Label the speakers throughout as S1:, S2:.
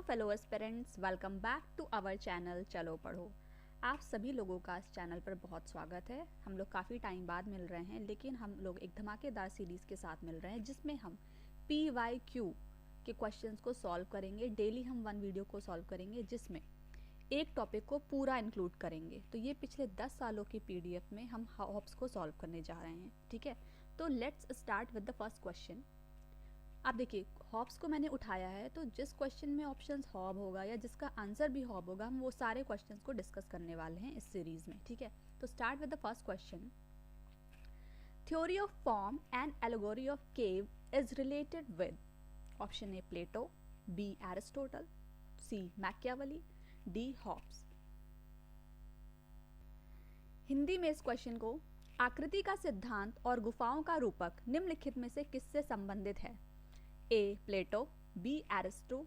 S1: Hello fellow aspirants, welcome back to our channel चलो पढ़ो। आप सभी लोगों का इस चैनल पर बहुत स्वागत है। हम लोग काफ़ी टाइम बाद मिल रहे हैं, लेकिन हम लोग एक धमाकेदार सीरीज़ के साथ मिल रहे हैं जिसमें हम PYQ के क्वेश्चंस को सॉल्व करेंगे। डेली हम 1 वीडियो को सॉल्व करेंगे जिसमें एक टॉपिक को पूरा इंक्लूड करेंगे। तो ये पिछले 10 सालों की PDF में हम हॉप्स को सॉल्व करने जा रहे हैं, ठीक है। तो let's start with the first question. आप देखिए, हॉब्स को मैंने उठाया है, तो जिस क्वेश्चन में ऑप्शंस हॉब होगा या जिसका आंसर भी हॉब होगा, हम वो सारे क्वेश्चंस को डिस्कस करने वाले हैं इस सीरीज में, ठीक है। तो start with the first question. Theory of form and allegory of cave is related with option A Plato, B Aristotle, C Machiavelli, D Hobbes. Hindi में इस क्वेश्चन को आकृति का सिद्धांत और गुफाओं का रूपक निम्नलिखित में से किससे संबंधित है? ए प्लेटो, बी अरस्तु,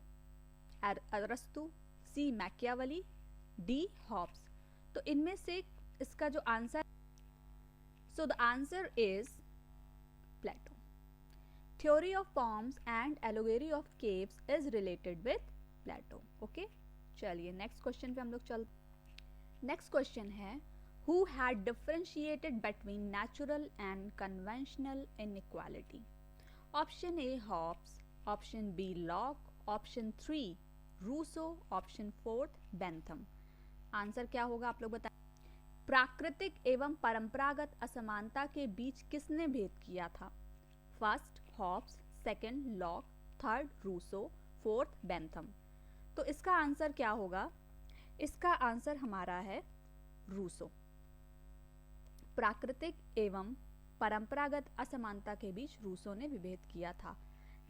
S1: सी मैकियावेली, डी हॉब्स। तो इनमें से इसका जो answer, so the answer is Plato. Theory of forms and allegory of caves is related with Plato. Okay, चलिए नेक्स्ट क्वेश्चन पे हम लोग चल। नेक्स्ट क्वेश्चन है, who had differentiated between natural and conventional inequality? Option A Hobbes, option B Locke, option 3 Rousseau, option 4 Bentham. Answer क्या होगा आप लोग बताएं। प्राकृतिक एवं परंपरागत असमानता के बीच किसने भेद किया था? First Hobbes, second Locke, third Rousseau, fourth Bentham. तो इसका आंसर क्या होगा? इसका आंसर हमारा है रूसो। प्राकृतिक एवं परंपरागत असमानता के बीच रूसो ने विभेद किया था।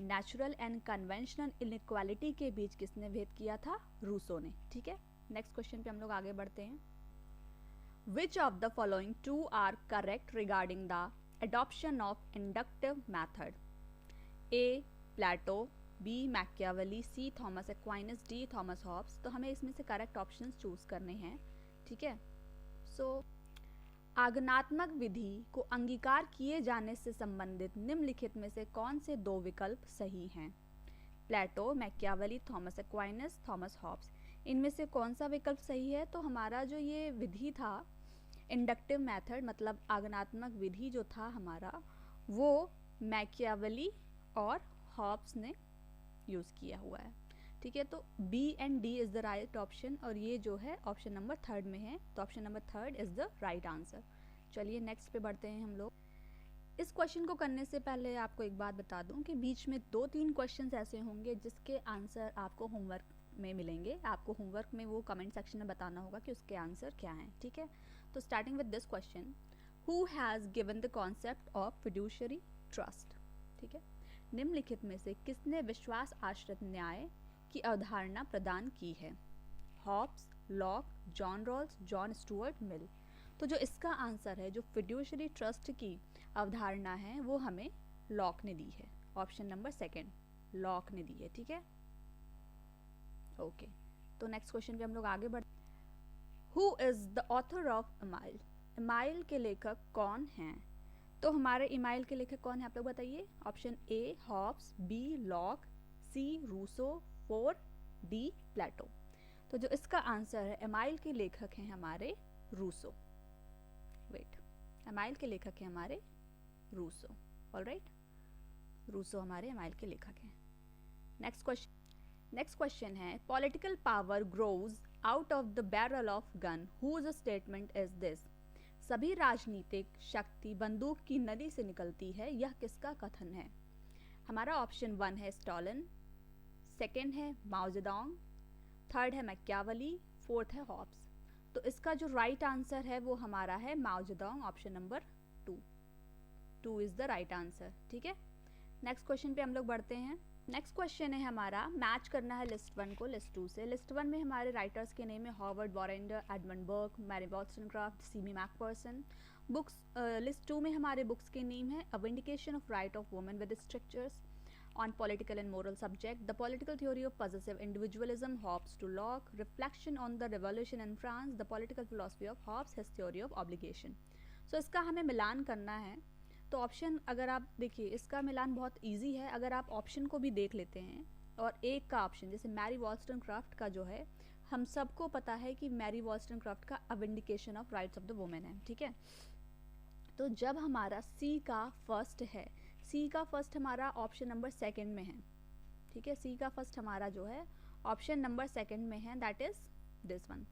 S1: नेचुरल एंड कन्वेंशनल इनइक्वालिटी के बीच किसने भेद किया था? रूसो ने, ठीक है। नेक्स्ट क्वेश्चन पे हम लोग आगे बढ़ते हैं। Which of the following two are correct regarding the adoption of inductive method? A Plato, B Machiavelli, C Thomas Aquinas, D Thomas Hobbes. तो हमें इसमें से करेक्ट ऑप्शंस चूज करने हैं, ठीक है। सो आगमनात्मक विधि को अंगीकार किए जाने से संबंधित निम्नलिखित में से कौन से 2 विकल्प सही हैं? प्लेटो, Machiavelli, Thomas Aquinas, Thomas Hobbes. इनमें से कौन सा विकल्प सही है? तो हमारा जो ये विधि था, इंडक्टिव मेथड, मतलब आगमनात्मक विधि जो था हमारा, वो मैकियावेली और हॉब्स ने यूज़ किया हुआ है, ठीक है। तो B and D is the right option, और ये जो है ऑप्शन नंबर 3 में है, तो option number 3 is the right answer. चलिए नेक्स्ट पे बढ़ते हैं हम लोग। इस क्वेश्चन को करने से पहले आपको एक बात बता दूं कि बीच में 2-3 क्वेश्चंस ऐसे होंगे जिसके आंसर आपको होमवर्क में मिलेंगे। आपको होमवर्क में वो कमेंट सेक्शन में बताना होगा कि उसके आंसर क्या हैं, ठीक है। तो starting with this question, who has given the concept of fiduciary trust? ठीक है, निम्नलिखित में से किसने विश्वास आश्रित न्याय की अवधारणा प्रदान की है? Hobbes, Locke, John Rawls, John Stuart Mill. तो जो इसका आंसर है, जो फिड्यूशियरी ट्रस्ट की अवधारणा है, वो हमें लॉक ने दी है। ऑप्शन नंबर 2 लॉक ने दी है, ठीक है। ओके, तो नेक्स्ट क्वेश्चन पे हम लोग आगे बढ़। Who is the author of email? Email के लेखक कौन हैं? तो हमारे इमाइल के लेखक कौन है आप लोग बताइए। Option A Hobbes, B Locke, C Rousseau, 4 D Plato. तो जो इसका आंसर है, एमाइल के लेखक हैं हमारे रूसो। वेट, एमाइल के लेखक हैं हमारे रूसो। ऑलराइट, रूसो हमारे एमाइल के लेखक हैं। नेक्स्ट क्वेश्चन है, political power grows out of the barrel of gun, whose statement is this? सभी राजनीतिक शक्ति बंदूक की नली से निकलती है, यह किसका कथन है? हमारा ऑप्शन 1 है स्टॉलिन, सेकेंड है माओ जेडोंग, थर्ड है मैकियावेली, फोर्थ है हॉब्स। तो इसका जो राइट आंसर है वो हमारा है माओ Zedong, option number 2 is the right answer, ठीक है। नेक्स्ट क्वेश्चन पे हम लोग बढ़ते हैं। नेक्स्ट क्वेश्चन है हमारा, मैच करना है लिस्ट 1 को लिस्ट 2 से। लिस्ट 1 में हमारे राइटर्स के नेम है Howard Warrender, Edmund Burke, Mary Wollstonecraft, C B Macpherson. Books, list 2 में हमारे बुक्स के नेम है a vindication of right of women with structures on political and moral subject, the political theory of possessive individualism, Hobbes to Locke, reflection on the revolution in France, the political philosophy of Hobbes, his theory of obligation. So इसका हमें मिलान करना है। तो option अगर आप देखिए, इसका मिलान बहुत इजी है। अगर आप ऑप्शन को भी देख लेते हैं और एक का ऑप्शन जैसे मैरी वॉल्सटनक्राफ्ट का जो है, हम सबको पता है कि मैरी वॉल्सटनक्राफ्ट का a vindication of rights of the women है, ठीक है। तो जब हमारा सी का फर्स्ट है, सी का फर्स्ट हमारा ऑप्शन नंबर सेकंड में है, ठीक है, सी का फर्स्ट हमारा जो है ऑप्शन नंबर सेकंड में है, दैट इज दिस वन।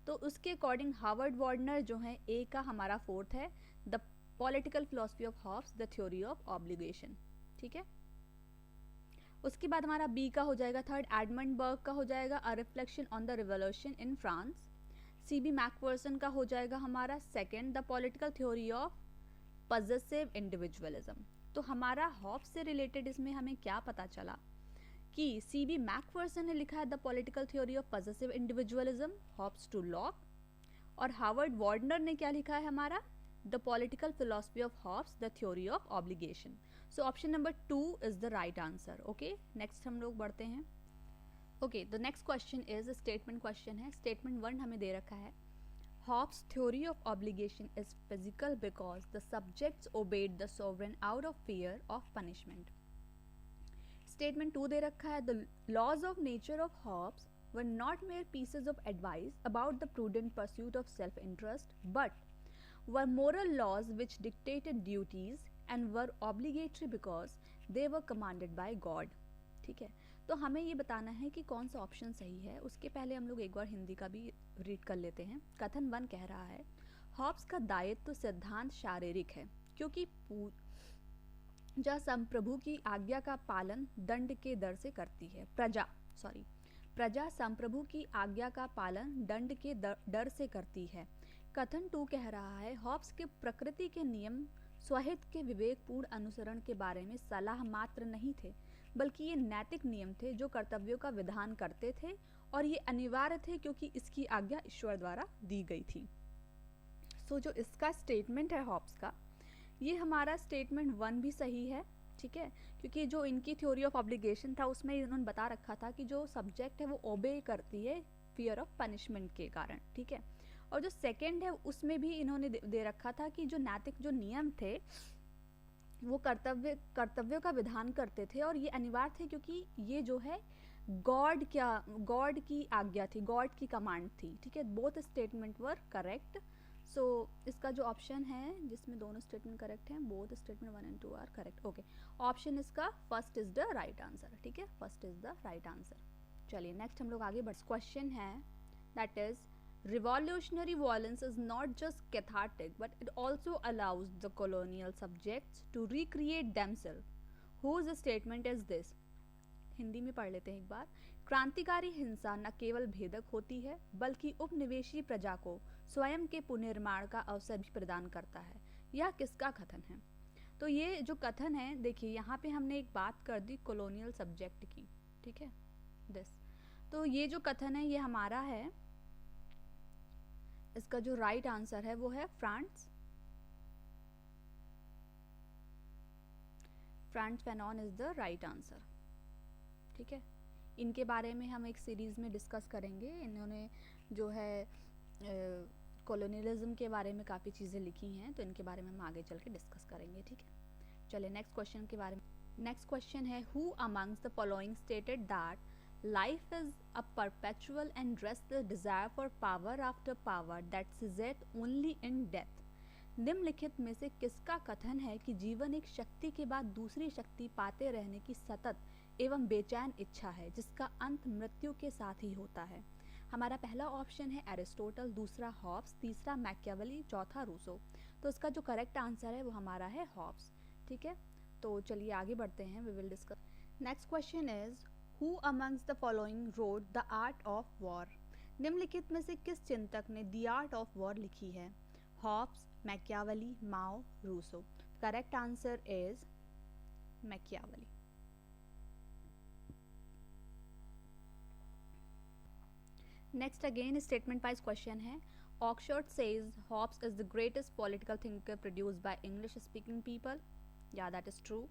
S1: तो उसके अकॉर्डिंग हार्वर्ड वार्डनर जो है ए का हमारा फोर्थ है, the political philosophy of Hobbes, the theory of obligation, ठीक है। उसके बाद हमारा बी का हो जाएगा थर्ड, एडमंड बर्ग का हो जाएगा a reflection on the revolution in France. C B Macpherson का हो जाएगा हमारा second, the political theory of possessive individualism. तो हमारा हॉब्स से रिलेटेड इसमें हमें क्या पता चला कि सी बी मैकफर्सन ने लिखा है the political theory of possessive individualism, Hobbes to Locke, और हार्वर्ड वार्डनर ने क्या लिखा है हमारा, the political philosophy of Hobbes, the theory of obligation. So option number 2 is the right answer. Okay, next हम लोग बढ़ते हैं। Okay, the next question is statement question है। स्टेटमेंट 1 हमें दे रखा है, Hobbes' theory of obligation is physical because the subjects obeyed the sovereign out of fear of punishment. Statement 2 दे रखा है, the laws of nature of Hobbes were not mere pieces of advice about the prudent pursuit of self-interest, but were moral laws which dictated duties and were obligatory because they were commanded by God. ठीक है, तो हमें ये बताना है कि कौन सा ऑप्शन सही है। उसके पहले हम लोग एक बार हिंदी का भी रीड कर लेते हैं। कथन 1 कह रहा है, हॉब्स का दायित्व तो सिद्धांत शारीरिक है क्योंकि पूजा संप्रभु की आज्ञा का पालन दंड के दर से करती है। प्रजा संप्रभु की आज्ञा का पालन दंड के डर से करती है। कथन 2 कह रहा है, हॉब्स के प्रकृति के नियम स्वहित के विवेकपूर्ण अनुसरण के बारे में सलाह मात्र नहीं थे, बल्कि ये नैतिक नियम थे जो कर्तव्यों का विधान करते थे, और ये अनिवार्य थे क्योंकि इसकी आज्ञा ईश्वर द्वारा दी गई थी। सो जो इसका स्टेटमेंट है हॉब्स का, ये हमारा स्टेटमेंट 1 भी सही है, ठीक है, क्योंकि जो इनकी थ्योरी ऑफ ऑब्लिगेशन था उसमें इन्होंने बता रखा था कि जो सब्जेक्ट है वो ओबे करती है फियर ऑफ पनिशमेंट के कारण, ठीक है। और जो सेकेंड है उसमें भी इन्होंने दे रखा था कि जो नैतिक जो नियम थे वो कर्तव्यों का विधान करते थे, और ये अनिवार्य थे क्योंकि ये जो है गॉड की आज्ञा थी, गॉड की कमांड थी, ठीक है। Both statement were correct. So इसका जो ऑप्शन है जिसमें दोनों स्टेटमेंट करेक्ट हैं, both statement 1 and 2 are correct. Okay, option इसका first is the right answer, ठीक है, first is the right answer. चलिए नेक्स्ट हम लोग आगे बढ़। क्वेश्चन है that is, revolutionary violence is not just cathartic but it also allows the colonial subjects to recreate themselves. Whose statement is this? Hindi में पढ़ लेते हैं एक बार। क्रांतिकारी हिंसा न केवल भेदक होती है बल्कि उपनिवेशी प्रजा को स्वयं के पुनर्निर्माण का अवसर भी प्रदान करता है। यह किसका कथन है? तो ये जो कथन है, देखिए यहाँ पे हमने एक बात कर दी कॉलोनियल सब्जेक्ट की, ठीक है, दिस। तो ये जो कथन है ये हमारा है, इसका जो राइट आंसर है वो है France Fanon is the right answer, ठीक है। इनके बारे में हम एक सीरीज में डिस्कस करेंगे। इन्होंने जो है कॉलोनियलिज्म के बारे में काफ़ी चीज़ें लिखी हैं, तो इनके बारे में हम आगे चल के डिस्कस करेंगे, ठीक है। चलिए नेक्स्ट क्वेश्चन के बारे में। नेक्स्ट क्वेश्चन है, who amongst the following stated that life is a perpetual and restless desire for power after power that ceases only in death. निम्नलिखित में से किसका कथन है कि जीवन एक शक्ति के बाद दूसरी शक्ति पाते रहने की सतत एवं बेचैन इच्छा है जिसका अंत मृत्यु के साथ ही होता है? हमारा पहला ऑप्शन है एरिस्टोटल, दूसरा हॉब्स, तीसरा मैकियावेली, चौथा रूसो। तो इसका जो करेक्ट आंसर है वो हमारा है हॉब्स, ठीक है। तो चलिए आगे बढ़ते हैं, we will discuss. Next question is, Who amongst the following wrote The Art of War? निम्नलिखित में से किस चिंतक ने The Art of War लिखी है? Hobbes, Machiavelli, Mao, Rousseau. Correct answer is Machiavelli. Next again statement wise question है, Oxford says Hobbes is the greatest political thinker produced by English speaking people. या that is true,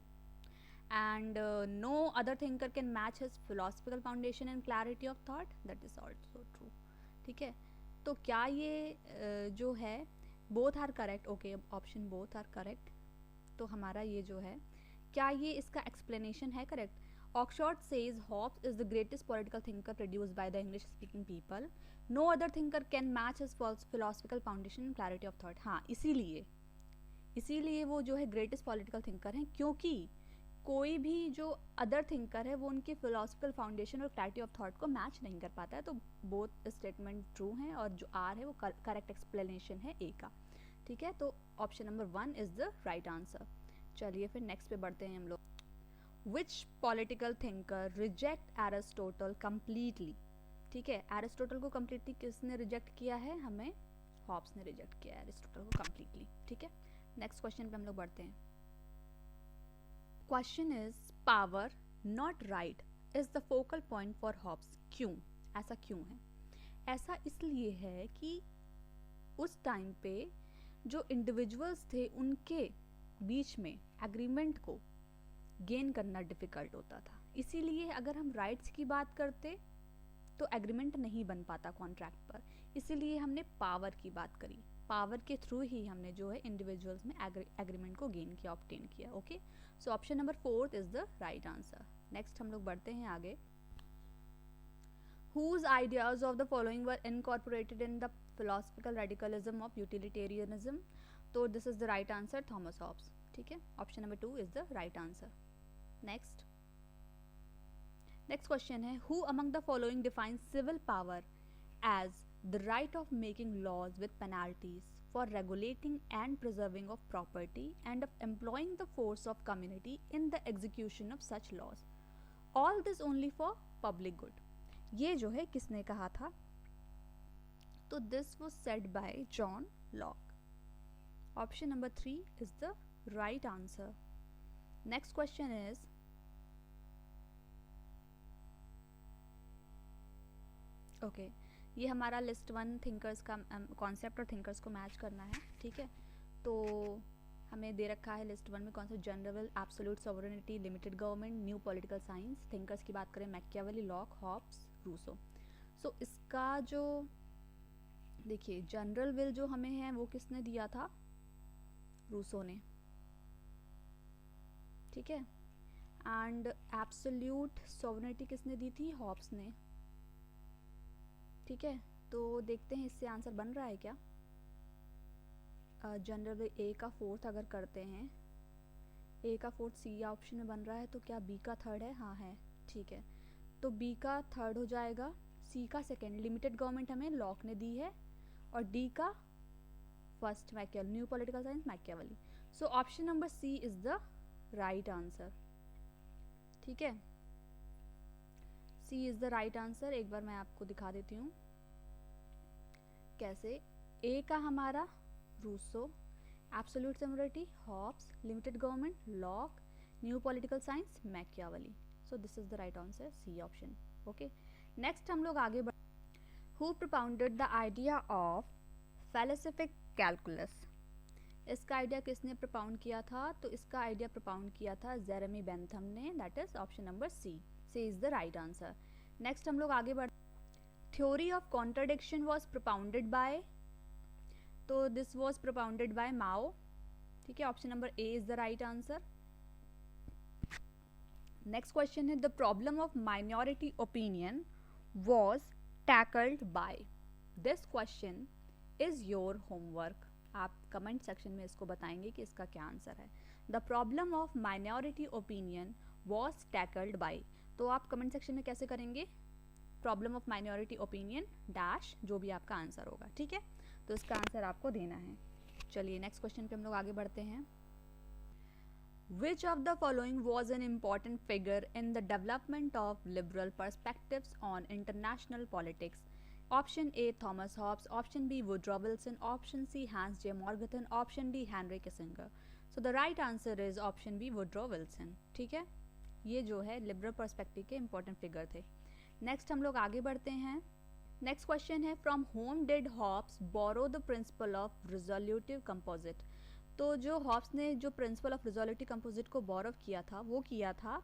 S1: and no other thinker can match his philosophical foundation and clarity of thought. That is also true, ठीक है। तो क्या ये जो है both are correct? Okay, option both are correct। तो हमारा ये जो है, क्या ये इसका explanation है correct? Oxford says Hobbes is the greatest political thinker produced by the English-speaking people. No other thinker can match his philosophical foundation and clarity of thought. हाँ, इसीलिए वो जो है ग्रेटेस्ट पॉलिटिकल थिंकर हैं, क्योंकि कोई भी जो अदर थिंकर है वो उनकी फिलोसफिकल फाउंडेशन और क्लैरिटी ऑफ थॉट को मैच नहीं कर पाता है. तो बोथ स्टेटमेंट ट्रू हैं और जो आर है वो करेक्ट एक्सप्लेनेशन है ए का. ठीक है, तो option number 1 is the right answer. चलिए फिर नेक्स्ट पे बढ़ते हैं हम लोग. विच political thinker reject Aristotle completely. ठीक है, एरिस्टोटल को कम्प्लीटली किसने रिजेक्ट किया है? हमें हॉब्स ने रिजेक्ट किया है एरिस्टोटल को कम्प्लीटली. ठीक है, नेक्स्ट क्वेश्चन पे हम लोग बढ़ते हैं. Question is power not right is the focal point for Hobbes. क्यों? ऐसा क्यों है? ऐसा इसलिए है कि उस टाइम पे जो इंडिविजुअल्स थे उनके बीच में एग्रीमेंट को गेन करना डिफ़िकल्ट होता था. इसीलिए अगर हम राइट्स की बात करते तो एग्रीमेंट नहीं बन पाता कॉन्ट्रैक्ट पर. इसीलिए हमने पावर की बात करी. पावर के थ्रू ही हमने जो है इंडिविजुअल्स में एग्रीमेंट को गेन किया, ऑब्टेन किया. Okay, so option number 4 is the right answer. Next हम लोग बढ़ते हैं आगे. Whose ideas of the following were incorporated in the philosophical radicalism of utilitarianism? तो this is the right answer, Thomas Hobbes. ठीक है, option number 2 is the right answer. Next question है, who among the following defines civil power as the right of making laws with penalties for regulating and preserving of property and of employing the force of community in the execution of such laws, all this only for public good. ये जो है किसने कहा था? तो this was said by John Locke. Option number 3 is the right answer. Next question is, okay ये हमारा list 1 thinkers का कॉन्सेप्ट और थिंकर्स को मैच करना है. ठीक है, तो हमें दे रखा है लिस्ट 1 में concept general, absolute sovereignty, limited government, new political science. Thinkers की बात करें मैकियावेली, लॉक, हॉब्स, रूसो. सो इसका जो देखिए जनरल विल जो हमें है वो किसने दिया था? रूसो ने. ठीक है, एंड एब्सोल्यूट सॉवरेनिटी किसने दी थी? हॉब्स ने. ठीक है, तो देखते हैं इससे आंसर बन रहा है क्या. जनरल ए का 4th अगर करते हैं, ए का 4th सी ऑप्शन में बन रहा है, तो क्या बी का 3rd है? हाँ है. ठीक है, तो बी का 3rd हो जाएगा, सी का 2nd. लिमिटेड गवर्नमेंट हमें लॉक ने दी है और डी का 1st Machiavelli, new political science Machiavelli. So option number C is the right answer. ठीक है, C is the right answer. एक बार मैं आपको दिखा देती हूँ कैसे. ए का हमारा Rousseau, absolute sovereignty Hobbes, limited government Locke, new political science Machiavelli. So this is the right answer, C option. Okay, next हम लोग आगे बढ़. Who propounded the idea of philosophic calculus. इसका आइडिया किसने प्रोपाउंड किया था? तो इसका आइडिया प्रोपाउंड किया था जेरेमी बेंथम ने. That is option number C is the right answer. Next हम लोग आगे बढ़. Theory of contradiction was propounded by, तो this was propounded by Mao. ठीक है, option number A is the right answer. Next question है, the problem of minority opinion was tackled by. This question is your homework. आप comment section में इसको बताएंगे कि इसका क्या आंसर है. The problem of minority opinion was tackled by. तो आप कमेंट सेक्शन में कैसे करेंगे? Problem of minority opinion dash जो भी आपका आंसर होगा. ठीक है, तो इसका आंसर आपको देना है. चलिए नेक्स्ट क्वेश्चन पे हम लोग आगे बढ़ते हैं. Which of the following was an important figure in the development of liberal perspectives on international politics? Option A Thomas Hobbes, option B Woodrow Wilson, option C Hans J. Morgenthau, option D Henry Kissinger. So the right answer is option B Woodrow Wilson. ठीक है, ये जो है liberal perspective के important figure थे. Next हम लोग आगे बढ़ते हैं. नेक्स्ट क्वेश्चन है, from whom did Hobbes borrow the principle of resolutive composite. तो जो हॉब्स ने जो प्रिंसिपल ऑफ रिजोल्यूटिव कंपोजिट को बोरो किया था वो किया था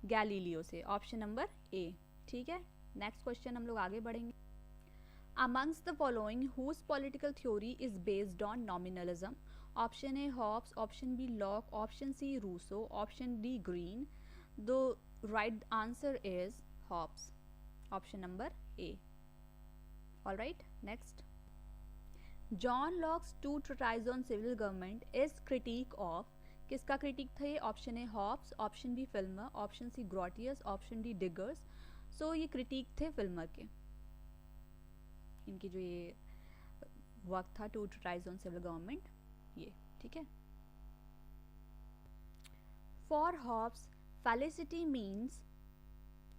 S1: गैलीलियो से. ऑप्शन नंबर ए. ठीक है, नेक्स्ट क्वेश्चन हम लोग आगे बढ़ेंगे. Amongst the following, whose political theory is based on nominalism? Option A Hobbes, option B Locke, option C Rousseau, option D Green. The right answer is Hobbes, option number A. All right, next. John Locke's two treatises on civil government is critique of, किसका critique था ये? Option A Hobbes, option B Filmer, option C Grotius, option D Diggers. So ये critique थे Filmer के, इनकी जो ये work था two treatises on civil government, ये ठीक है. For Hobbes felicity means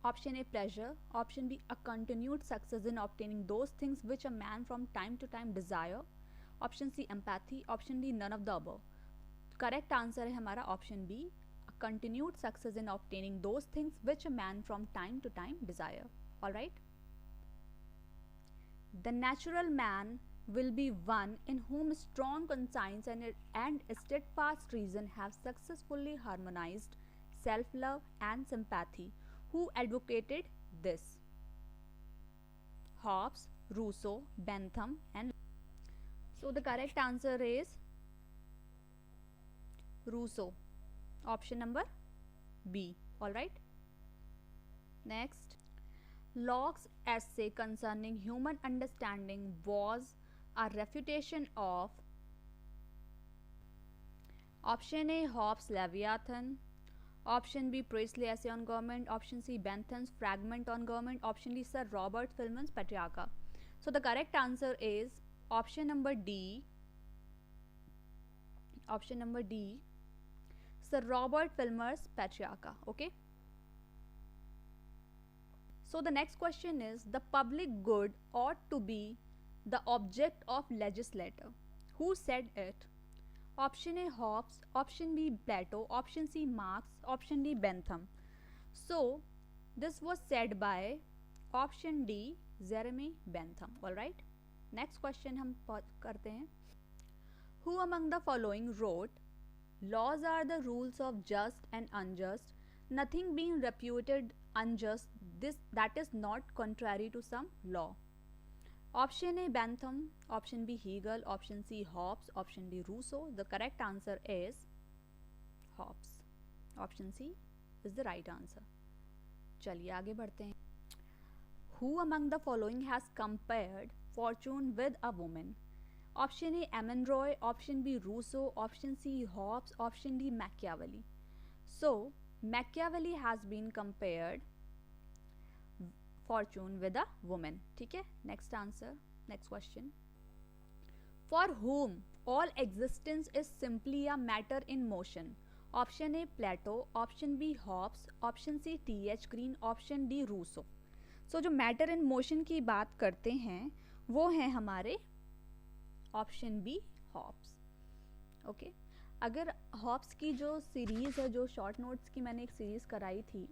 S1: option A pleasure, option B a continued success in obtaining those things which a man from time to time desire, option C empathy, option D none of the above. Correct answer है हमारा option B, a continued success in obtaining those things which a man from time to time desire. Alright. The natural man will be one in whom strong conscience and steadfast reason have successfully harmonized self-love and sympathy. Who advocated this? Hobbes, Rousseau, Bentham, and so the correct answer is Rousseau, option number B. All right. Next. Locke's essay concerning human understanding was a refutation of option A Hobbes' Leviathan, option B Priestley essay on government, option C Bentham's fragment on government, option D Sir Robert Filmer's Patriarcha. So the correct answer is option number D, option number D, Sir Robert Filmer's Patriarcha. Okay. So the next question is, the public good ought to be the object of legislator. Who said it? Option A Hobbes, option B Plato, option C Marx, option D Bentham. So this was said by option D Jeremy Bentham. All right. Next question हम करते हैं. Who among the following wrote, laws are the rules of just and unjust, nothing being reputed unjust, that is not contrary to some law. Option A Bentham, option B Hegel, option C Hobbes, option D Rousseau. The correct answer is Hobbes. Option C is the right answer. चलिए आगे बढ़ते हैं. Who among the following has compared fortune with a woman? Option A Emanroy, option B Rousseau, option C Hobbes, option D Machiavelli. So Machiavelli has been compared fortune with a woman. ठीक है. Next answer, next question. For whom all existence is simply a matter in motion. Option A Plato, option B Hobbes, option C T.H. Green, option D Rousseau. So जो matter in motion की बात करते हैं वो है हमारे option B Hobbs. Okay. अगर Hobbs की जो सीरीज़ है, जो शॉर्ट नोट्स की मैंने एक सीरीज़ कराई थी,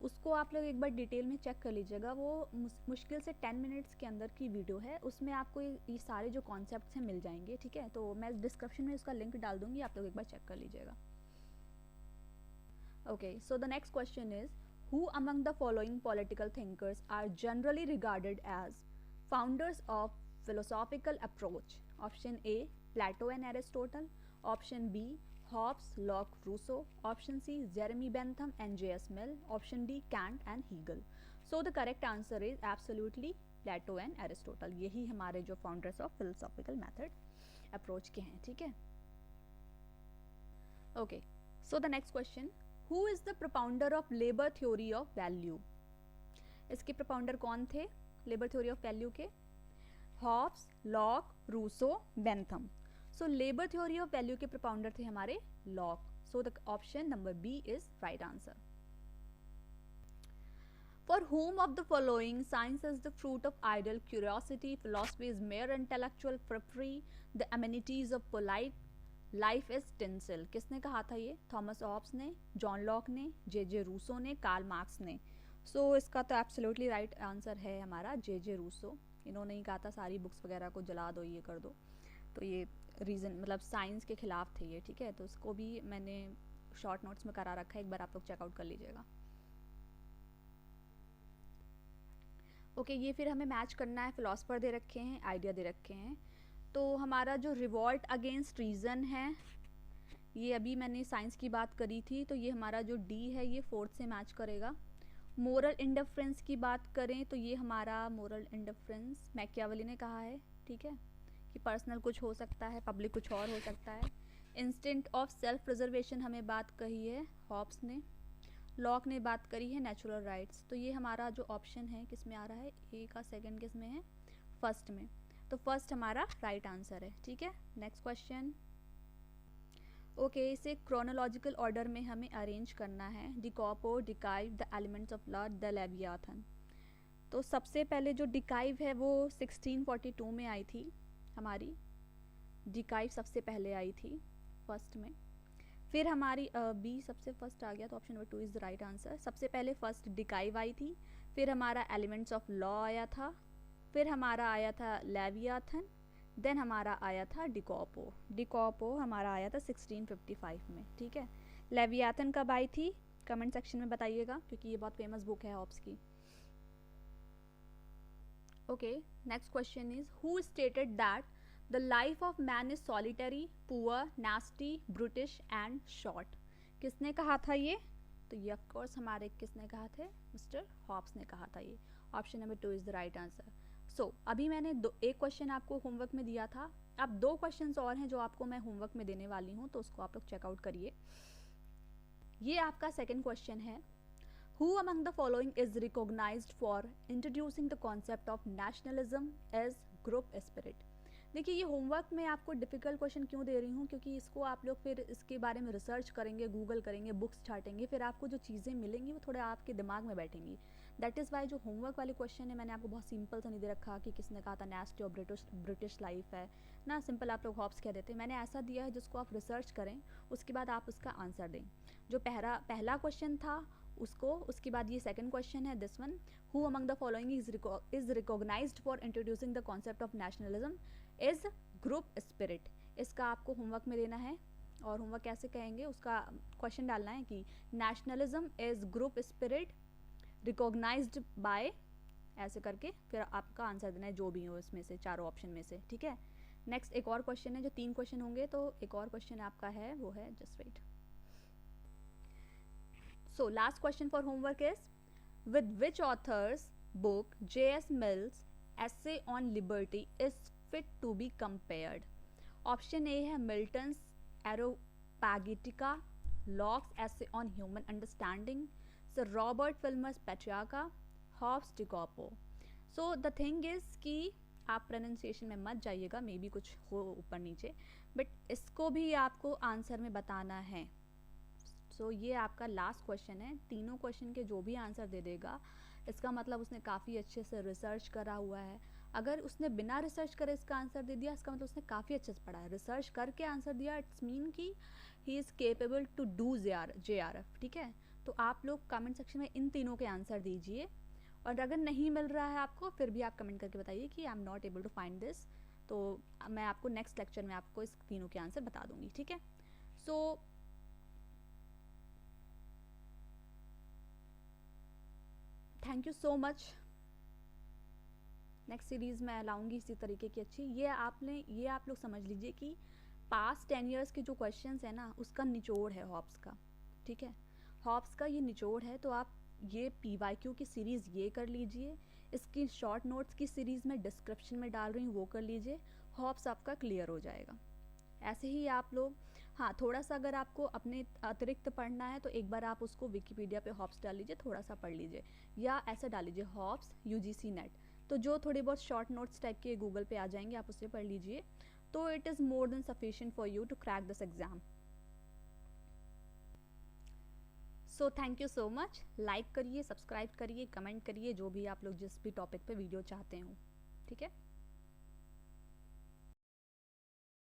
S1: उसको आप लोग एक बार डिटेल में चेक कर लीजिएगा. वो मुश्किल से 10 मिनट्स के अंदर की वीडियो है. उसमें आपको ये सारे जो कॉन्सेप्ट्स हैं मिल जाएंगे. ठीक है. तो मैं डिस्क्रिप्शन में उसका लिंक डाल दूंगी, आप लोग एक बार चेक कर लीजिएगा. Okay. So the next question is, who among the following political thinkers are generally regarded as founders of philosophical approach? Option A Plato and Aristotle, option B Hobbes, Locke, Rousseau, option C Jeremy Bentham and J.S. Mill, option D Kant and Hegel. So the correct answer is absolutely Plato and Aristotle. यही हमारे जो founders of philosophical method approach के हैं. ठीक है. Okay. So the next question, who is the propounder of labor theory of value? इसके propounder कौन थे labor theory of value के? Hobbes, Locke, Rousseau, Bentham. So labour theory of value के propounder थे हमारे Locke. So the option number B is right answer. For whom of the following science is the fruit of idle curiosity, philosophy is mere intellectual frippery, the amenities of polite life is tinsel? किसने कहा था ये? Thomas Hobbes ने, John Locke ने, जे Rousseau ने, Karl Marx ने. सो इसका तो एब्सोल्युटली राइट आंसर है हमारा जे रूसो. इन्होंने ही कहा था सारी बुक्स वगैरह को जला दो, ये कर दो. तो ये रीज़न मतलब साइंस के खिलाफ थे ये. ठीक है. तो उसको भी मैंने शॉर्ट नोट्स में करा रखा है, एक बार आप लोग चेकआउट कर लीजिएगा. ओके. ये फिर हमें मैच करना है. फिलोसफर दे रखे हैं, आइडिया दे रखे हैं. तो हमारा जो रिवॉल्ट अगेंस्ट रीज़न है ये अभी मैंने साइंस की बात करी थी, तो ये हमारा जो डी है ये 4th से मैच करेगा। मोरल इंडिफरेंस की बात करें तो ये हमारा मोरल इंडिफरेंस मैकियावेली ने कहा है, ठीक है, कि पर्सनल कुछ हो सकता है, पब्लिक कुछ और हो सकता है। इंस्टिंक्ट ऑफ सेल्फ प्रिजर्वेशन हमें बात कही है हॉब्स ने। लॉक ने बात करी है नेचुरल राइट्स। तो ये हमारा जो ऑप्शन है किस में आ रहा है, ए का सेकंड किस में है, फर्स्ट में। तो फर्स्ट हमारा राइट आंसर है, ठीक है। Next question. ओके, इसे क्रोनोलॉजिकल ऑर्डर में हमें अरेंज करना है। De Corpore, De Cive, the elements of law, the Leviathan. तो सबसे पहले जो डिकाइव है वो 1642 में आई थी हमारी। डिकाइव सबसे पहले आई थी फर्स्ट में। फिर हमारी बी सबसे फर्स्ट आ गया, तो option number 2 is the right answer. सबसे पहले फर्स्ट डिकाइव आई थी, फिर हमारा एलिमेंट्स ऑफ लॉ आया था, फिर हमारा आया था लेवियाथन, देन हमारा आया था डिकॉपो। डिकॉपो हमारा आया था 1655 में, ठीक है। लेवियाथन कब आई थी कमेंट सेक्शन में बताइएगा, क्योंकि ये बहुत फेमस बुक है हॉब्स की। Okay, next question is who stated that the life of man is solitary, poor, nasty, British and short. किसने कहा था ये, तो ये ऑफ कोर्स हमारे किसने कहा थे, मिस्टर हॉब्स ने कहा था ये। Option number 2 is the right answer. So अभी मैंने एक क्वेश्चन आपको होमवर्क में दिया था, अब 2 क्वेश्चंस और हैं जो आपको मैं होमवर्क में देने वाली हूँ, तो उसको आप लोग चेकआउट करिए। ये आपका सेकंड क्वेश्चन है, Who among the following is recognized for introducing the concept of nationalism as group spirit? देखिए, ये होमवर्क में आपको डिफ़िकल्ट क्वेश्चन क्यों दे रही हूँ, क्योंकि इसको आप लोग फिर इसके बारे में रिसर्च करेंगे, गूगल करेंगे, बुक्स छाटेंगे, फिर आपको जो चीज़ें मिलेंगी वो थोड़ा आपके दिमाग में बैठेंगी। दैट इज़ वाई जो होमवर्क वाले क्वेश्चन है मैंने आपको बहुत सिंपल सा नहीं दे रखा कि किसने कहा था नेस्टी और ब्रिटिश लाइफ है ना, सिंपल आप लोग हॉब्स कह देते हैं। मैंने ऐसा दिया है जिसको आप रिसर्च करें, उसके बाद आप उसका आंसर दें। जो पहला क्वेश्चन था उसको, उसके बाद ये सेकंड क्वेश्चन है this one, who among the following is recognised for introducing the concept of nationalism is group spirit. इसका आपको होमवर्क में देना है, और होमवर्क कैसे कहेंगे उसका क्वेश्चन डालना है कि nationalism is group spirit recognised by, ऐसे करके फिर आपका आंसर देना है जो भी हो इसमें से चारों ऑप्शन में से, ठीक है। नेक्स्ट एक और क्वेश्चन है, जो 3 क्वेश्चन होंगे, तो एक और क्वेश्चन आपका है वो है, just wait. So last question for homework is, with which author's book J.S. Mill's essay on liberty is fit to be compared? Option A है Milton's Areopagitica, Locke's essay on human understanding, Sir Robert Filmer's Patriarcha, Hobbes' Dicopo. So the thing is कि आप pronunciation में मत जाइएगा, may be कुछ हो ऊपर नीचे, बट इसको भी आपको आंसर में बताना है। सो ये आपका लास्ट क्वेश्चन है। तीनों क्वेश्चन के जो भी आंसर दे देगा, इसका मतलब उसने काफ़ी अच्छे से रिसर्च करा हुआ है। अगर उसने बिना रिसर्च करे इसका आंसर दे दिया, इसका मतलब उसने काफ़ी अच्छे से पढ़ा है। रिसर्च करके आंसर दिया, इट्स मीन कि he is capable to do JRF, ठीक है। तो आप लोग कमेंट सेक्शन में इन तीनों के आंसर दीजिए, और अगर नहीं मिल रहा है आपको, फिर भी आप कमेंट करके बताइए कि I am not able to find this, तो मैं आपको नेक्स्ट लेक्चर में आपको इस तीनों के आंसर बता दूंगी, ठीक है। सो thank you so much. Next series मैं लाऊंगी इसी तरीके की अच्छी। ये आप लोग समझ लीजिए कि पास्ट 10 ईयर्स के जो क्वेश्चंस है ना, उसका निचोड़ है हॉब्स का, ठीक है। हॉब्स का ये निचोड़ है, तो आप ये PYQ की सीरीज़ ये कर लीजिए, इसकी शॉर्ट नोट्स की सीरीज़ में डिस्क्रिप्शन में डाल रही हूँ, वो कर लीजिए, हॉब्स आपका क्लियर हो जाएगा। ऐसे ही आप लोग, हाँ, थोड़ा सा अगर आपको अपने अतिरिक्त पढ़ना है तो एक बार आप उसको विकिपीडिया पे हॉब्स डाल लीजिए, थोड़ा सा पढ़ लीजिए, या ऐसा डाल लीजिए हॉब्स UGC नेट, तो जो थोड़ी बहुत शॉर्ट नोट्स टाइप के गूगल पे आ जाएंगे, आप उससे पढ़ लीजिए, तो it is more than sufficient for you to crack this exam. So thank you so much. Like करिए, सब्सक्राइब करिए, कमेंट करिए, जो भी आप लोग जिस भी टॉपिक पे वीडियो चाहते हो, ठीक है।